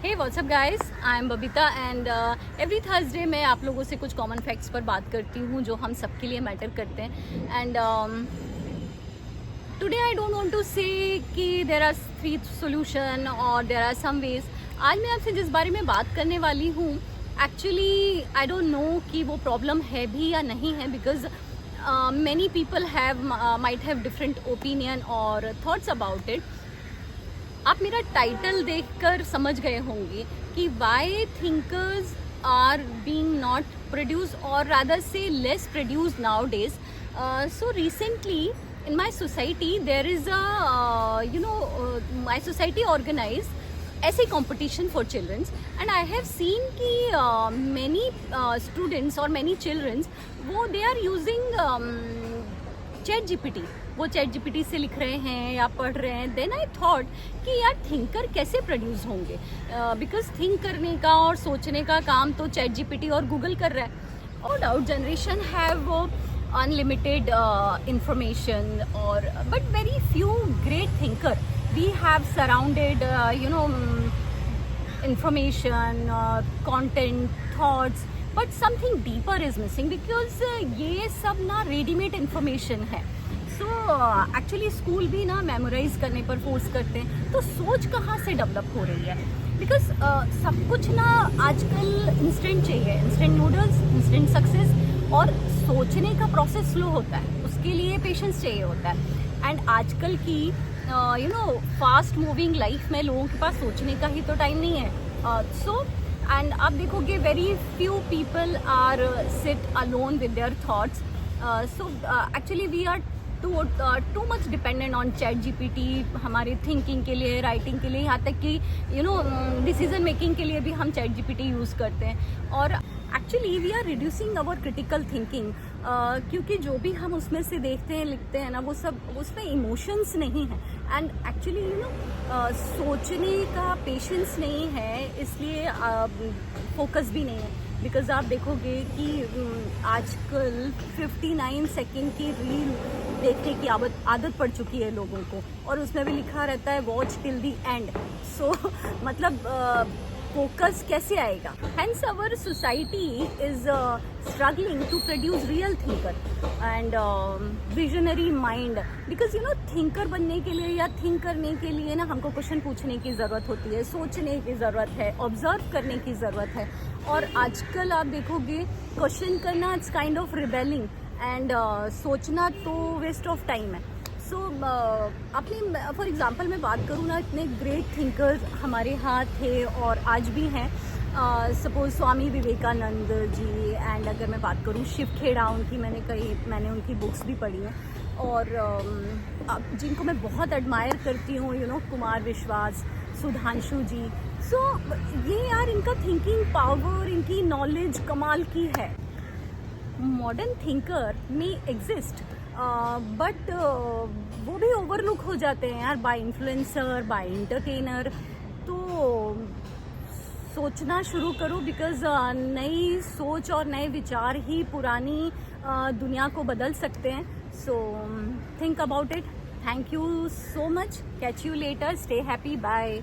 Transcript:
Hey what's up guys, I am Babita and every Thursday मैं आप लोगों से कुछ कॉमन फैक्ट्स पर बात करती हूँ जो हम सबके लिए मैटर करते हैं। And today I don't want to say कि देयर आर 3 सॉल्यूशन और देयर आर सम वेज। आज मैं आपसे जिस बारे में बात करने वाली हूँ, एक्चुअली आई डोंट नो कि वो प्रॉब्लम है भी या नहीं है, because many people might have different opinion और thoughts about it। आप मेरा टाइटल देखकर समझ गए होंगे कि why thinkers are being not produce और रादर से less produce nowadays. So recently in my society there is my society organized ऐसे competition for children and I have seen कि many students और many children वो they are using chat GPT, वो chat GPT से लिख रहे हैं या पढ़ रहे हैं। देन आई थॉट कि यार थिंकर कैसे प्रोड्यूस होंगे, बिकॉज थिंक करने का और सोचने का काम तो चैट जीपीटी और गूगल कर रहा है। और our generation have unlimited information और but very few great thinker we have surrounded information, content, thoughts, but something deeper is missing because ये सब ना रेडीमेड इंफॉर्मेशन है। सो एक्चुअली स्कूल भी ना मेमोराइज करने पर फोर्स करते हैं, तो सोच कहाँ से डेवलप हो रही है? बिकॉज सब कुछ ना आजकल इंस्टेंट चाहिए, इंस्टेंट नूडल्स, इंस्टेंट सक्सेस, और सोचने का प्रोसेस स्लो होता है, उसके लिए पेशेंस चाहिए होता है। एंड आजकल की फास्ट मूविंग लाइफ में लोगों के पास सोचने का ही तो टाइम नहीं है। सो एंड आप देखोगे very few people are sit alone with their thoughts. So actually we are too much dependent on ChatGPT हमारी थिंकिंग के लिए, राइटिंग के लिए, यहाँ तक कि डिसीजन मेकिंग के लिए भी हम चैट जीपीटी यूज़ करते हैं। और actually we are reducing our critical thinking, क्योंकि जो भी हम उसमें से देखते हैं, लिखते हैं ना, वो सब उसमें इमोशंस नहीं है। एंड एक्चुअली सोचने का पेशेंस नहीं है, इसलिए फोकस भी नहीं है। बिकॉज आप देखोगे कि आजकल 59 सेकेंड की रील देखने की आदत पड़ चुकी है लोगों को, और उसमें भी लिखा रहता है watch till the end. So मतलब फोकस कैसे आएगा? Hence our society is struggling to produce real thinker and visionary mind, because thinker बनने के लिए या थिंक करने के लिए ना हमको क्वेश्चन पूछने की ज़रूरत होती है, सोचने की ज़रूरत है, ऑब्जर्व करने की ज़रूरत है। और आजकल आप देखोगे क्वेश्चन करना it's kind of rebelling, and सोचना तो वेस्ट ऑफ टाइम है। सो अपने फॉर एग्जांपल मैं बात करूँ ना, इतने ग्रेट थिंकर्स हमारे यहाँ थे और आज भी हैं। सपोज स्वामी विवेकानंद जी, एंड अगर मैं बात करूँ शिव खेड़ा, मैंने उनकी बुक्स भी पढ़ी हैं। और जिनको मैं बहुत एडमायर करती हूँ, कुमार विश्वास, सुधांशु जी। सो ये यार इनका थिंकिंग पावर, इनकी नॉलेज कमाल की है। मॉडर्न थिंकर में एग्जिस्ट बट वो भी ओवरलुक हो जाते हैं यार बाय इन्फ्लुएंसर, बाय एंटरटेनर। तो सोचना शुरू करो, बिकॉज नई सोच और नए विचार ही पुरानी दुनिया को बदल सकते हैं। So think about it. Thank you so much. Catch you later. Stay happy. Bye.